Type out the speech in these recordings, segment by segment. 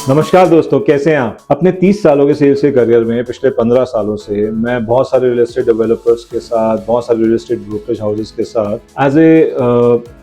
नमस्कार दोस्तों, कैसे हैं आप? अपने 30 सालों के सेल्स के करियर में पिछले 15 सालों से मैं बहुत सारे रियल एस्टेट डेवलपर्स के साथ, बहुत सारे रियल एस्टेट ब्रोकरेज हाउसेस के साथ एज ए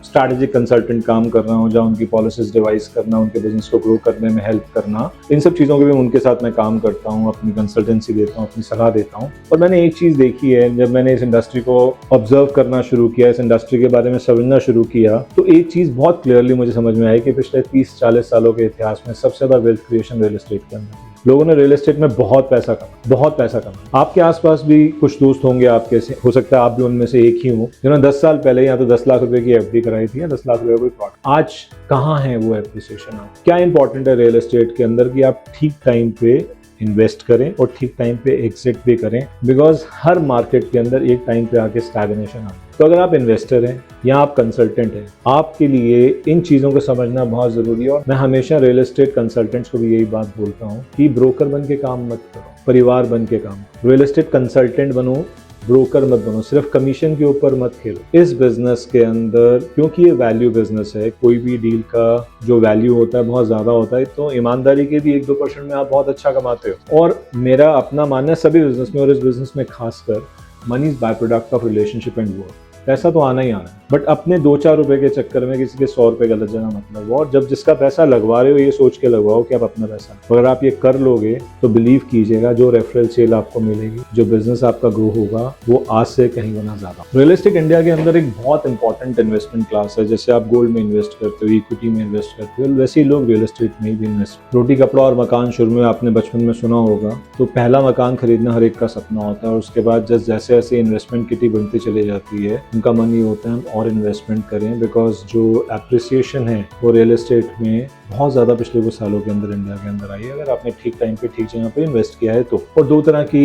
स्ट्रैटेजिक कंसल्टेंट काम कर रहा हूं, जहां उनकी पॉलिसीज डिवाइस करना, उनके बिजनेस को ग्रो करने में हेल्प करना, इन सब चीज़ों के भी उनके साथ मैं काम करता हूं, अपनी कंसल्टेंसी देता हूं, अपनी सलाह देता हूं। और मैंने एक चीज़ देखी है, जब मैंने इस इंडस्ट्री को ऑब्जर्व करना शुरू किया, इस इंडस्ट्री के बारे में समझना शुरू किया, तो एक चीज़ बहुत क्लियरली मुझे समझ में आई कि पिछले 30-40 सालों के इतिहास में सबसे ज़्यादा वेल्थ क्रिएशन रियल एस्टेट के अंदर है। लोगों ने रियल एस्टेट में बहुत पैसा कमाया। आपके आसपास भी कुछ दोस्त होंगे, आपके से हो सकता है आप भी उनमें से एक ही हो, जिन्होंने 10 साल पहले या तो 10 लाख रुपए की एफडी कराई थी या 10 लाख रुपए कोई प्रोडक्ट। आज कहाँ है वो एप्रिसिएशन? क्या इंपॉर्टेंट है रियल एस्टेट के अंदर कि आप ठीक टाइम पे इन्वेस्ट करें और ठीक टाइम पे एग्जिट भी करें, बिकॉज हर मार्केट के अंदर एक टाइम पे आके स्टैग्नेशन आता है। तो अगर आप इन्वेस्टर हैं या आप कंसल्टेंट हैं, आपके लिए इन चीज़ों को समझना बहुत ज़रूरी है। और मैं हमेशा रियल एस्टेट कंसल्टेंट्स को भी यही बात बोलता हूँ कि ब्रोकर बन के काम मत करो, परिवार बन के काम। रियल एस्टेट कंसल्टेंट बनो, ब्रोकर मत बनो, सिर्फ कमीशन के ऊपर मत खेलो इस बिजनेस के अंदर, क्योंकि ये वैल्यू बिजनेस है। कोई भी डील का जो वैल्यू होता है बहुत ज्यादा होता है, तो ईमानदारी के भी 1-2% में आप बहुत अच्छा कमाते हो। और मेरा अपना मानना है सभी बिजनेस में, और इस बिजनेस में खासकर, money is by product of relationship and work. पैसा तो आना ही आना है, बट अपने 2-4 रुपए के चक्कर में किसी के 100 रुपए गलत जगह मत लगवाओ। और जब जिसका पैसा लगवा रहे हो, ये सोच के लगवाओ कि आप अपना पैसा, अगर आप ये कर लोगे तो बिलीव कीजिएगा, जो रेफरल सेल आपको मिलेगी, जो बिजनेस आपका ग्रो होगा, वो आज से कहीं गुना ज्यादा। रियल एस्टेट इंडिया के अंदर एक बहुत इंपॉर्टेंट इन्वेस्टमेंट क्लास है। जैसे आप गोल्ड में इन्वेस्ट करते हो, इक्विटी में इन्वेस्ट करते हो, वैसे ही लोग रियल एस्टेट में भी इन्वेस्ट। रोटी कपड़ा और मकान शुरू में आपने बचपन में सुना होगा, तो पहला मकान खरीदना हर एक का सपना होता है। और उसके बाद जैसे जैसे इन्वेस्टमेंट किटी बनती चली जाती है, उनका मन ये होता है और इन्वेस्टमेंट करें, बिकॉज जो एप्रिसिएशन है वो रियल एस्टेट में बहुत ज़्यादा पिछले कुछ सालों के अंदर इंडिया के अंदर आई है, अगर आपने ठीक टाइम पे ठीक जगह पे इन्वेस्ट किया है तो। और 2 तरह की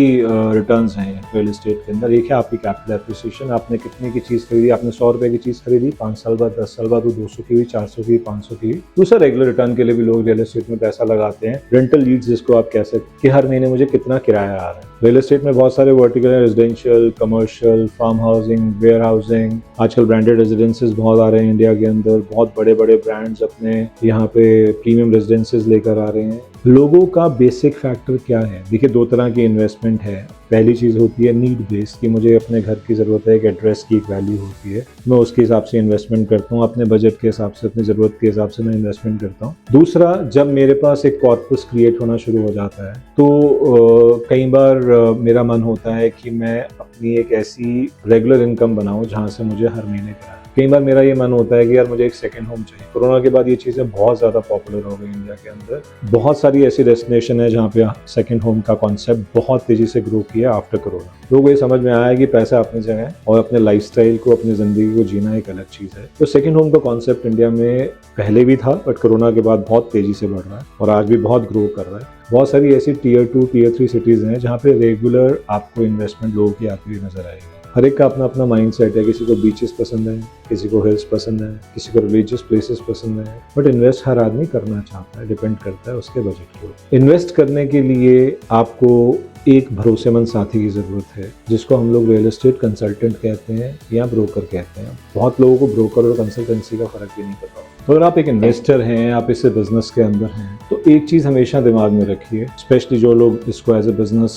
रिटर्न्स हैं रियल एस्टेट के अंदर। एक है आपकी कैपिटल एप्रिसिएशन, आपने कितने की चीज़ खरीदी, आपने 100 रुपए की चीज़ खरीदी, 5 साल बाद, 10 साल बाद वो 200 की हुई, 400 की, 500 की। दूसरा रेगुलर रिटर्न के लिए भी लोग रियल एस्टेट में पैसा लगाते हैं, रेंटल लीड्स जिसको आप कह सकते, कि हर महीने मुझे कितना किराया आ रहा है। रियल एस्टेट में बहुत सारे वर्टिकल है, residential, commercial, farm housing, warehousing. आजकल ब्रांडेड रेजिडेंसेज बहुत आ रहे हैं इंडिया के अंदर, बहुत बड़े बड़े ब्रांड्स अपने यहाँ पे प्रीमियम रेजिडेंसेज लेकर आ रहे हैं। लोगों का बेसिक फैक्टर क्या है? देखिए, 2 तरह की इन्वेस्टमेंट है। पहली चीज़ होती है नीड बेस्ड, कि मुझे अपने घर की ज़रूरत है, एक एड्रेस की एक वैल्यू होती है, मैं उसके हिसाब से इन्वेस्टमेंट करता हूँ, अपने बजट के हिसाब से, अपनी ज़रूरत के हिसाब से मैं इन्वेस्टमेंट करता हूँ। दूसरा, जब मेरे पास एक कॉर्पस क्रिएट होना शुरू हो जाता है, तो कई बार मेरा मन होता है कि मैं अपनी एक ऐसी रेगुलर इनकम बनाऊँ जहाँ से मुझे हर महीने किराया। कई बार मेरा ये मन होता है कि यार मुझे एक सेकंड होम चाहिए। कोरोना के बाद ये चीज़ें बहुत ज़्यादा पॉपुलर हो गई इंडिया के अंदर। बहुत सारी ऐसी डेस्टिनेशन है जहाँ पे सेकंड होम का कॉन्सेप्ट बहुत तेज़ी से ग्रो किया आफ्टर कोरोना। लोगों को ये समझ में आया कि पैसा अपनी जगह है और अपने लाइफस्टाइल को, अपनी ज़िंदगी को जीना एक अलग चीज़ है। तो सेकंड होम का कॉन्सेप्ट इंडिया में पहले भी था, बट कोरोना के बाद बहुत तेज़ी से बढ़ रहा है और आज भी बहुत ग्रो कर रहा है। बहुत सारी ऐसी टियर 2, टियर 3 सिटीज़ हैं जहाँ पे रेगुलर आपको इन्वेस्टमेंट लोगों की आती हुई नजर आएगी। हर एक का अपना अपना माइंड सेट है। किसी को बीचेस पसंद है, किसी को हिल्स पसंद है, किसी को रिलीजियस प्लेसेस पसंद है, बट इन्वेस्ट हर आदमी करना चाहता है, डिपेंड करता है उसके बजट के ऊपर। इन्वेस्ट करने के लिए आपको एक भरोसेमंद साथी की ज़रूरत है, जिसको हम लोग रियल एस्टेट कंसल्टेंट कहते हैं या ब्रोकर कहते हैं। बहुत लोगों को ब्रोकर और कंसल्टेंसी का फ़र्क भी नहीं पता। तो अगर आप एक इन्वेस्टर हैं, आप इस बिज़नेस के अंदर हैं, तो एक चीज़ हमेशा दिमाग में रखिए, स्पेशली जो लोग इसको एज ए बिज़नेस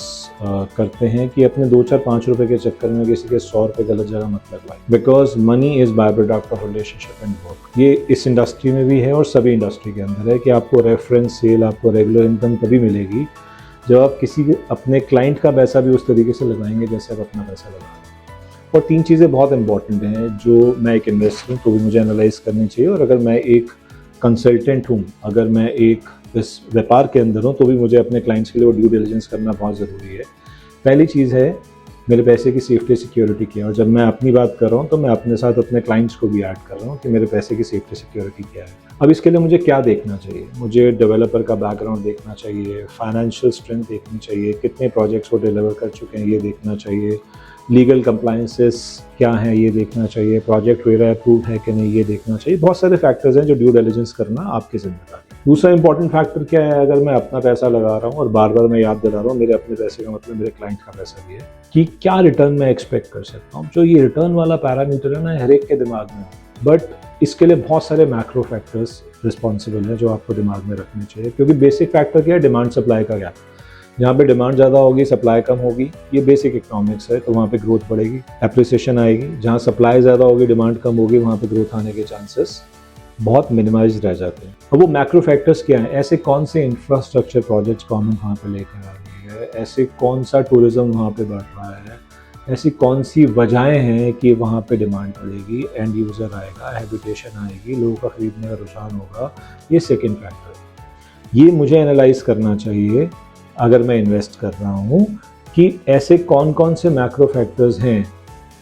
करते हैं, कि अपने 2-4-5 रुपए के चक्कर में किसी के 100 रुपए गलत जगह मत लगवाएं, because money is by product of relationship and work. ये इस इंडस्ट्री में भी है और सभी इंडस्ट्री के अंदर है कि आपको रेफरेंस सेल, आपको रेगुलर इनकम तभी मिलेगी जब आप किसी अपने क्लाइंट का पैसा भी उस तरीके से लगाएंगे जैसे आप अपना पैसा लगा रहे हैं। और 3 चीज़ें बहुत इंपॉर्टेंट हैं जो मैं एक इन्वेस्टर हूँ तो भी मुझे एनालाइज करनी चाहिए, और अगर मैं एक कंसल्टेंट हूँ, अगर मैं एक इस व्यापार के अंदर हूँ, तो भी मुझे अपने क्लाइंट्स के लिए वो ड्यू डिलिजेंस करना बहुत ज़रूरी है। पहली चीज़ है मेरे पैसे की सेफ्टी सिक्योरिटी क्या है, और जब मैं अपनी बात कर रहा हूँ तो मैं अपने साथ अपने क्लाइंट्स को भी ऐड कर रहा हूँ कि मेरे पैसे की सेफ्टी सिक्योरिटी क्या है। अब इसके लिए मुझे क्या देखना चाहिए? मुझे डेवलपर का बैकग्राउंड देखना चाहिए, फाइनेंशियल स्ट्रेंथ देखनी चाहिए, कितने प्रोजेक्ट्स वो डिलीवर कर चुके हैं ये देखना चाहिए, लीगल कंप्लायंसेस क्या हैं ये देखना चाहिए, प्रोजेक्ट वेरा अप्रूव्ड है कि नहीं ये देखना चाहिए। बहुत सारे फैक्टर्स हैं जो ड्यू डिलिजेंस करना आपकी जिम्मेदारी। दूसरा इंपॉर्टेंट फैक्टर क्या है, अगर मैं अपना पैसा लगा रहा हूँ और बार बार मैं याद दिला रहा हूँ मेरे अपने पैसे का मतलब मेरे क्लाइंट का पैसा भी है, कि क्या रिटर्न मैं एक्सपेक्ट कर सकता हूँ। जो ये रिटर्न वाला पैरामीटर है ना, हर एक के दिमाग में, बट इसके लिए बहुत सारे मैक्रो फैक्टर्स रिस्पॉन्सिबल हैं जो आपको दिमाग में रखने चाहिए, क्योंकि बेसिक फैक्टर क्या है, डिमांड सप्लाई का गैप। जहाँ पे डिमांड ज़्यादा होगी, सप्लाई कम होगी, ये बेसिक इकोनॉमिक्स है, तो वहाँ पे ग्रोथ बढ़ेगी, एप्रिसिएशन आएगी। जहाँ सप्लाई ज़्यादा होगी, डिमांड कम होगी, वहाँ पे ग्रोथ आने के चांसेस बहुत मिनिमाइज रह जाते हैं। अब वो मैक्रो फैक्टर्स क्या हैं? ऐसे कौन से इंफ्रास्ट्रक्चर प्रोजेक्ट्स गवर्नमेंट वहाँ पे लेकर आ रही है, ऐसे कौन सा टूरिज्म वहाँ पे बढ़ रहा है, ऐसी कौन सी वजहें हैं कि वहाँ पे डिमांड बढ़ेगी, एंड यूज़र आएगा, हैबिटेशन आएगी, लोगों का खरीदने का रुझान होगा। ये सेकेंड फैक्टर है। ये मुझे एनालाइज करना चाहिए अगर मैं इन्वेस्ट कर रहा हूँ कि ऐसे कौन कौन से मैक्रो फैक्टर्स हैं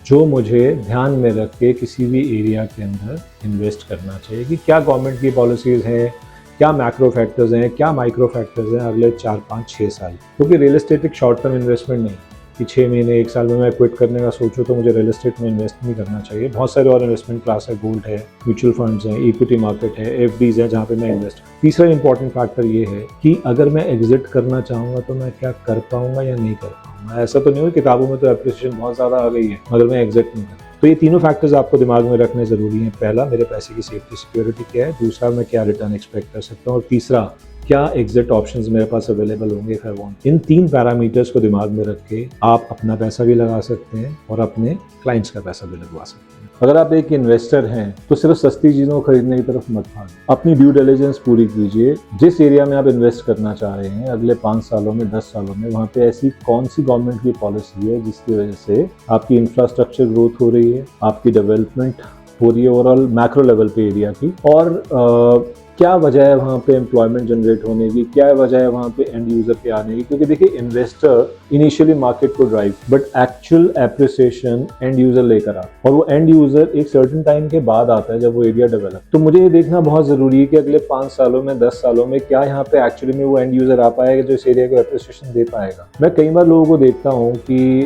जो मुझे ध्यान में रख के किसी भी एरिया के अंदर इन्वेस्ट करना चाहिए, कि क्या गवर्नमेंट की पॉलिसीज़ हैं, क्या मैक्रो फैक्टर्स हैं, क्या माइक्रो फैक्टर्स हैं अगले 4, 5, 6 साल। क्योंकि रियल एस्टेट एक शॉर्ट टर्म इन्वेस्टमेंट नहीं कि 6 महीने 1 साल में मैं क्विट करने का सोचूं तो मुझे रियल एस्टेट में इन्वेस्ट नहीं करना चाहिए। बहुत सारे और इन्वेस्टमेंट क्लास है, गोल्ड है, म्यूचुअल फंड्स हैं, इक्विटी मार्केट है, एफडीज हैं जहाँ पे मैं इन्वेस्ट। तीसरा इंपॉर्टेंट फैक्टर ये है कि अगर मैं एग्जिट करना चाहूँगा तो मैं क्या कर पाऊँगा या नहीं कर पाऊँगा। ऐसा तो नहीं हो, किताबों में तो एप्रिसिएशन बहुत ज़्यादा आ गई है मगर मैं एग्जिट नहीं कर। तो ये तीनों फैक्टर्स आपको दिमाग में रखने ज़रूरी हैं। पहला, मेरे पैसे की सेफ्टी सिक्योरिटी क्या है, दूसरा, मैं क्या रिटर्न एक्सपेक्ट कर सकता हूँ, और तीसरा, क्या एग्जिट ऑप्शंस मेरे पास अवेलेबल होंगे if I want. In 3 parameters को दिमाग में रख के आप अपना पैसा भी लगा सकते हैं और अपने क्लाइंट्स का पैसा भी लगवा सकते हैं। अगर आप एक इन्वेस्टर हैं तो सिर्फ सस्ती चीज़ों को खरीदने की तरफ मत भागें, अपनी ड्यू डिलिजेंस पूरी कीजिए। जिस एरिया में आप इन्वेस्ट करना चाह रहे हैं अगले 5 सालों में, 10 सालों में, वहाँ पे ऐसी कौन सी गवर्नमेंट की पॉलिसी है जिसकी वजह से आपकी इंफ्रास्ट्रक्चर ग्रोथ हो रही है, आपकी डेवलपमेंट हो रही है ओवरऑल मैक्रो लेवल पे एरिया की, और क्या वजह है वहाँ पे एम्प्लॉयमेंट जनरेट होने की, क्या वजह है वहाँ पे एंड यूजर के आने की। क्योंकि देखिए, इन्वेस्टर इनिशियली मार्केट को drive, but actual appreciation and user लेकर आता, और वो एंड यूजर एक सर्टेन टाइम के बाद आता है जब वो एरिया डेवलप। तो मुझे ये देखना बहुत जरूरी है कि अगले 5 सालों में, 10 सालों में क्या यहाँ पे एक्चुअली में वो एंड यूजर आ पाएगा जो इस एरिया को एप्रिसिएशन दे पाएगा। मैं कई बार लोगों को देखता हूँ कि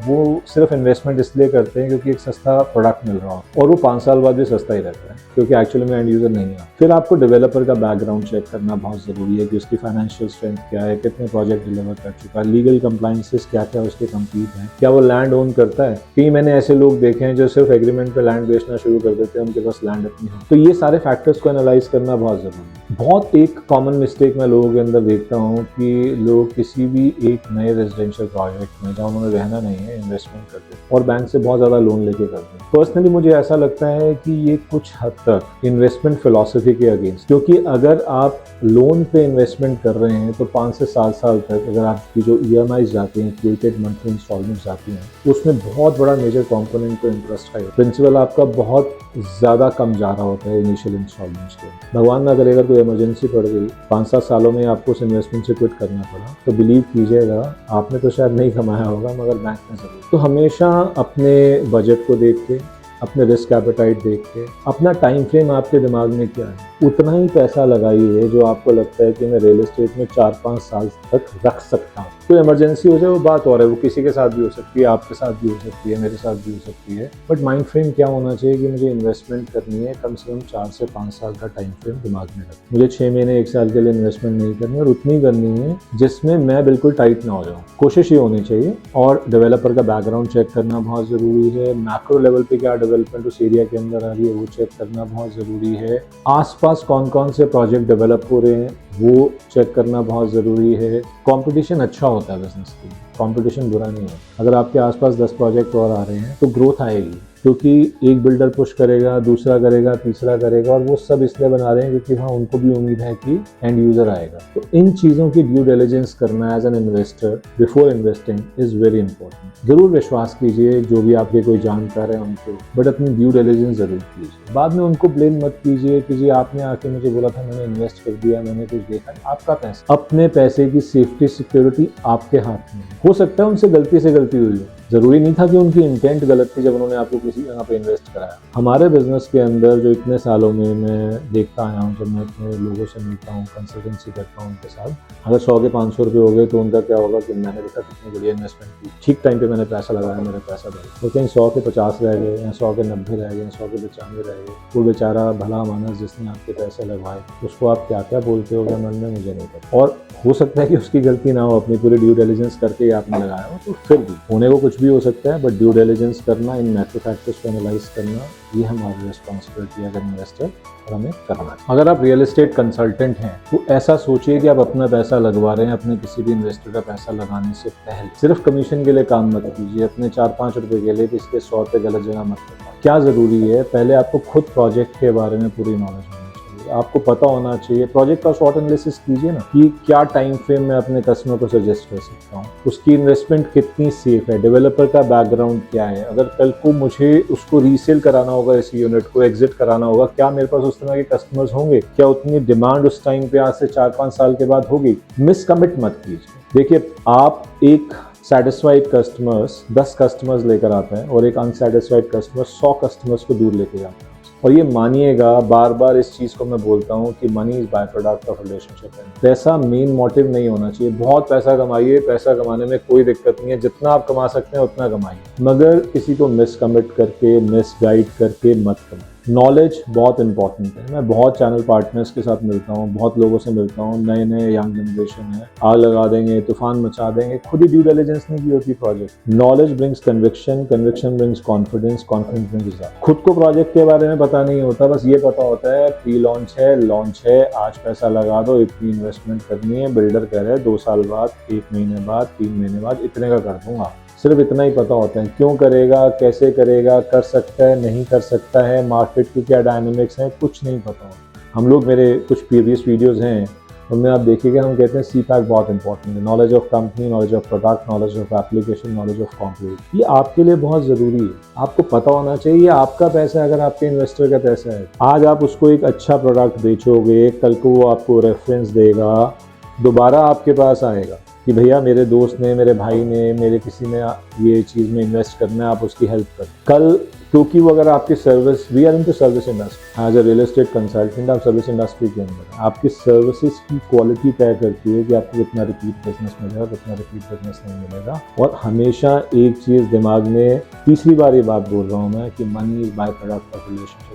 वो सिर्फ इन्वेस्टमेंट इसलिए करते हैं क्योंकि एक सस्ता प्रोडक्ट मिल रहा हो, और वो 5 साल बाद भी सस्ता ही रहता है क्योंकि एक्चुअली में एंड यूजर नहीं आ। फिर आपको डेवलपर का बैकग्राउंड चेक करना बहुत ज़रूरी है कि उसकी फाइनेंशियल स्ट्रेंथ क्या है, कितने प्रोजेक्ट डिलीवर कर चुका है, लीगल कंप्लायंसेस क्या क्या उसके कंप्लीट हैं, क्या वो लैंड ओन करता है। कई मैंने ऐसे लोग देखे हैं जो सिर्फ एग्रीमेंट पे लैंड बेचना शुरू कर देते हैं, उनके पास लैंड अपनी हो। तो ये सारे फैक्टर्स को एनालाइज करना बहुत ज़रूरी है। बहुत एक कॉमन मिस्टेक मैं लोगों के अंदर देखता हूँ कि लोग किसी भी एक नए रेजिडेंशियल प्रोजेक्ट में जहाँ उन्होंने रहना नहीं है इन्वेस्टमेंट करते हैं और बैंक से बहुत ज़्यादा लोन लेके करते हैं। पर्सनली मुझे ऐसा लगता है कि ये कुछ हद तक इन्वेस्टमेंट फिलॉसफी के अगेंस्ट, क्योंकि अगर आप लोन पे इन्वेस्टमेंट कर रहे हैं तो 5 से 7 साल तक अगर आपकी जो EMI जाती हैं, क्रेडिटेड मंथली इंस्टॉलमेंट जाती हैं, उसमें बहुत बड़ा मेजर कंपोनेंट तो इंटरेस्ट है। प्रिंसिपल आपका बहुत ज़्यादा कम जा रहा होता है इनिशियल इंस्टॉलमेंट्स के। भगवान ना करे अगर कोई इमरजेंसी पड़ गई, 5-7 सालों में आपको उस इन्वेस्टमेंट से क्विट करना पड़ा, तो बिलीव कीजिएगा आपने तो शायद नहीं कमाया होगा मगर बैंक ने ज़रूर। तो हमेशा अपने बजट को देख के, अपने रिस्क एपेटाइट देख के, अपना टाइम फ्रेम आपके दिमाग में क्या है, उतना ही पैसा लगाइए जो आपको लगता है कि मैं रियल एस्टेट में 4-5 साल तक रख सकता हूँ। कोई इमरजेंसी हो जाए वो बात और है, वो किसी के साथ भी हो सकती है, आपके साथ भी हो सकती है, मेरे साथ भी हो सकती है। बट माइंड फ्रेम क्या होना चाहिए कि मुझे इन्वेस्टमेंट करनी है, कम से कम 4 से 5 साल का टाइम फ्रेम दिमाग में रख। मुझे 6 महीने 1 साल के लिए इन्वेस्टमेंट नहीं करनी, और उतनी करनी है जिसमें मैं बिल्कुल टाइट ना हो जाऊँ। कोशिश ये होनी चाहिए। और डेवलपर का बैकग्राउंड चेक करना बहुत ज़रूरी है। मैक्रो लेवल पे क्या डेवलपमेंट उस एरिया के अंदर आ रही है वो चेक करना बहुत ज़रूरी है। आसपास कौन कौन से प्रोजेक्ट डेवलप हो रहे हैं वो चेक करना बहुत ज़रूरी है। कंपटीशन अच्छा होता है बिजनेस के लिए, कंपटीशन बुरा नहीं है। अगर आपके आसपास 10 प्रोजेक्ट और आ रहे हैं तो ग्रोथ आएगी, क्योंकि एक बिल्डर पुश करेगा, दूसरा करेगा, तीसरा करेगा, और वो सब इसलिए बना रहे हैं क्योंकि हाँ उनको भी उम्मीद है कि एंड यूज़र आएगा। तो इन चीज़ों की ड्यू डिलिजेंस करना as an investor before investing is very important. जरूर विश्वास कीजिए जो भी आपके कोई जानकार है उनको, बट अपनी ड्यू डिलिजेंस जरूर कीजिए। बाद में उनको ब्लेम मत कीजिए कि जी आपने आके मुझे बोला था, मैंने इन्वेस्ट कर दिया, मैंने कुछ देखा। आपका पैसा, अपने पैसे की सेफ्टी सिक्योरिटी आपके हाथ में है। हो सकता है उनसे गलती से गलती हुई हो, जरूरी नहीं था कि उनकी इंटेंट गलत थी जब उन्होंने आपको किसी जगह पे इन्वेस्ट कराया। हमारे बिजनेस के अंदर जो इतने सालों में मैं देखता आया हूँ, जब मैं इतने लोगों से मिलता हूँ, कंसल्टेंसी करता हूँ उनके साथ, अगर 100 के 500 रुपये हो गए तो उनका क्या होगा कि मैंने देखा कितनी बढ़िया इन्वेस्टमेंट की, ठीक टाइम पे मैंने पैसा लगाया, मेरा पैसा बढ़ा। तो कहीं 100 के 50 रह गए, या 100 के 90 रह गए, 100 के 95 रह गए। वो बेचारा भला मानस जिसने आपके पैसे लगवाए, उसको आप क्या क्या बोलते हो मन में, मुझे नहीं पता। और हो सकता है कि उसकी गलती ना हो, अपनी पूरी ड्यू डिलिजेंस करके आपने लगाया हो, तो फिर भी होने को कुछ भी हो सकता है, बट ड्यू डिलिजेंस करना, इन मैक्रो फैक्टर्स को एनालाइज करना, ये हमारी रिस्पॉन्सिबिलिटी है एज एन इन्वेस्टर और हमें करना है। अगर आप रियल एस्टेट कंसल्टेंट हैं तो ऐसा सोचिए कि आप अपना पैसा लगवा रहे हैं, अपने किसी भी इन्वेस्टर का पैसा लगाने से पहले सिर्फ कमीशन के लिए काम मत कीजिए, अपने 4-5 रुपए के लिए, इसके 100 रुपये गलत जगह मत करना। क्या ज़रूरी है, पहले आपको खुद प्रोजेक्ट के बारे में पूरी नॉलेज होनी चाहिए, आपको पता होना चाहिए। प्रोजेक्ट का शॉर्ट एनालिसिस कीजिए ना कि क्या टाइम फ्रेम में अपने कस्टमर को सजेस्ट कर सकता हूँ, उसकी इन्वेस्टमेंट कितनी सेफ है, डेवलपर का बैकग्राउंड क्या है, अगर कल को मुझे उसको रीसेल कराना होगा, इस यूनिट को एग्जिट कराना होगा, क्या मेरे पास उस तरह के कस्टमर्स होंगे, क्या उतनी डिमांड उस टाइम पे आज से 4-5 साल के बाद होगी। मिसकमिट मत कीजिए। देखिए, आप एक सेटिस्फाइड कस्टमर्स 10 कस्टमर्स लेकर आता है और एक अनसेटिस्फाइड कस्टमर 100 कस्टमर्स को दूर लेके जाता है। और ये मानिएगा, बार बार इस चीज़ को मैं बोलता हूँ कि money is by product of relationship है। पैसा मेन मोटिव नहीं होना चाहिए। बहुत पैसा कमाइए, पैसा कमाने में कोई दिक्कत नहीं है, जितना आप कमा सकते हैं उतना कमाइए, मगर किसी को मिसकमिट करके, मिसगाइड करके मत कमाइए। नॉलेज बहुत इंपॉर्टेंट है। मैं बहुत चैनल पार्टनर्स के साथ मिलता हूँ, बहुत लोगों से मिलता हूँ, नए नए यंग जनरेशन है, आग लगा देंगे, तूफान मचा देंगे, खुद ही ड्यू डिलिजेंस नहीं की होती project. Knowledge brings conviction, conviction brings confidence, confidence brings result. खुद को प्रोजेक्ट के बारे में पता नहीं होता, बस ये पता होता है प्री लॉन्च है, लॉन्च है, आज पैसा लगा दो, इतनी इन्वेस्टमेंट करनी है, बिल्डर कह रहे हैं 2 साल बाद, 1 महीने बाद, 3 महीने बाद इतने का कर दूंगा। सिर्फ इतना ही पता होता है, क्यों करेगा, कैसे करेगा, कर सकता है, नहीं कर सकता है, मार्केट की क्या डायनामिक्स हैं, कुछ नहीं पता होता। हम लोग, मेरे कुछ प्रीवियस वीडियोस हैं उनमें आप देखिएगा, हम कहते हैं CPAC बहुत इंपॉर्टेंट है, knowledge of company, knowledge of product, knowledge of application, knowledge of complete. ये आपके लिए बहुत ज़रूरी है, आपको पता होना चाहिए। आपका पैसा है, अगर आपके इन्वेस्टर का पैसा है, आज आप उसको एक अच्छा प्रोडक्ट बेचोगे, कल को वो आपको रेफरेंस देगा, दोबारा आपके पास आएगा कि भैया मेरे दोस्त ने, मेरे भाई ने, मेरे किसी ने ये चीज़ में इन्वेस्ट करना है, आप उसकी हेल्प करें कल, क्योंकि वो अगर आपकी service, we are in to service industry, as a real estate consultant आप सर्विस इंडस्ट्री के अंदर है, आपकी सर्विसेज की क्वालिटी तय करती है कि आपको कितना रिपीट बिजनेस मिलेगा, कितना रिपीट बिजनेस नहीं मिलेगा। और हमेशा एक चीज़ दिमाग में, तीसरी बार ये बात बोल रहा हूँ मैं कि money is by product of relationship.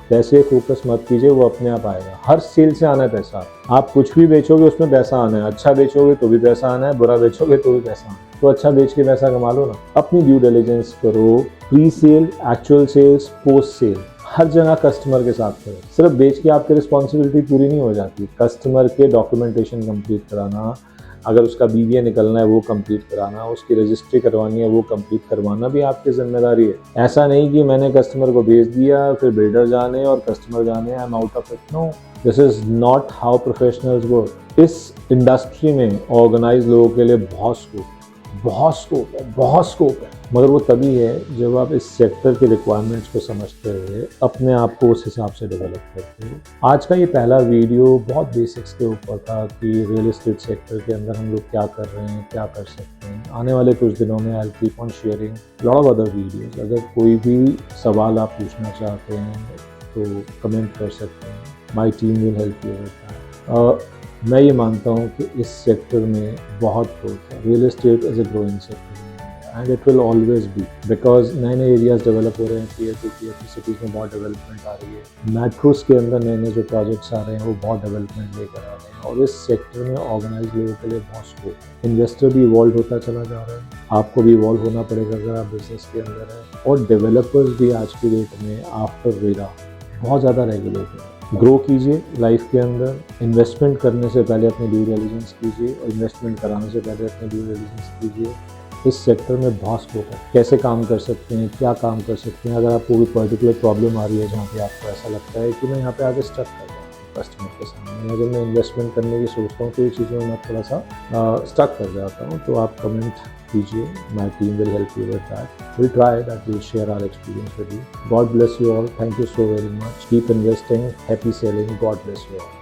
पैसे फोकस मत कीजिए, वो अपने आप आएगा। हर सेल से आना है पैसा, आप कुछ भी बेचोगे उसमें पैसा आना है, अच्छा बेचोगे तो भी पैसा आना है, बुरा बेचोगे तो भी पैसा आना है। तो अच्छा बेच के पैसा कमा लो ना। अपनी ड्यू डिलिजेंस करो, pre sale, actual sales, post sale, हर जगह कस्टमर के साथ करो। सिर्फ बेच के आपकी रिस्पॉन्सिबिलिटी पूरी नहीं हो जाती, कस्टमर के डॉक्यूमेंटेशन कंप्लीट कराना, अगर उसका BBA निकलना है वो कंप्लीट कराना, उसकी रजिस्ट्री करवानी है वो कंप्लीट करवाना भी आपकी जिम्मेदारी है। ऐसा नहीं कि मैंने कस्टमर को भेज दिया, फिर बिल्डर जाने और कस्टमर जाने, I am out of it. No, this is not how professionals work. इस इंडस्ट्री में ऑर्गेनाइज लोगों के लिए बहुत स्कोप है, बहुत स्कोप है, बहुत स्कोप है, मगर वो तभी है जब आप इस सेक्टर के रिक्वायरमेंट्स को समझते हुए अपने आप को उस हिसाब से डेवलप करते हो। आज का ये पहला वीडियो बहुत बेसिक्स के ऊपर था कि रियल एस्टेट सेक्टर के अंदर हम लोग क्या कर रहे हैं, क्या कर सकते हैं। आने वाले कुछ दिनों में I keep on sharing lot of other videos. अगर कोई भी सवाल आप पूछना चाहते हैं तो कमेंट कर सकते हैं, माई team will help you with that. मैं ये मानता हूँ कि इस सेक्टर में बहुत ग्रोथ है। Real estate is a growing sector and it will always be, because नए नए एरियाज डेवलप हो रहे हैं, Tier 2 Tier 3 सिटीज़ में बहुत डेवलपमेंट आ रही है, मेट्रोस के अंदर नए नए जो प्रोजेक्ट्स आ रहे हैं वो बहुत डेवलपमेंट लेकर आ रहे हैं, और इस सेक्टर में ऑर्गेनाइज लोगों के लिए बहुत स्कोप है। इन्वेस्टर भी इवॉल्व होता चला जा रहा है, आपको भी इवॉल्व होना पड़ेगा अगर आप बिजनेस के अंदर हैं, और डेवलपर्स भी आज की डेट में आफ्टर रेरा बहुत ज़्यादा रेगुलेटेड है। ग्रो कीजिए लाइफ के अंदर, इन्वेस्टमेंट करने से पहले अपनी ड्यू डिलिजेंस कीजिए, और इन्वेस्टमेंट कराने से पहले अपनी ड्यू डिलिजेंस कीजिए। इस सेक्टर में बहुत स्कोप है, कैसे काम कर सकते हैं, क्या काम कर सकते हैं। अगर आपको कोई पर्टिकुलर प्रॉब्लम आ रही है जहाँ पे आपको ऐसा लगता है कि मैं यहाँ पे आगे स्टक कर रहा हूँ कस्टमर के सामने, अगर मैं इन्वेस्टमेंट करने की सोचता हूँ तो ये चीज़ों में मैं थोड़ा सा स्टक कर जाता हूँ, तो आप कमेंट कीजिए, my team will help you with that. Will try that, will share our experience with you. God bless you all, thank you so very much, keep investing, happy selling, God bless you all.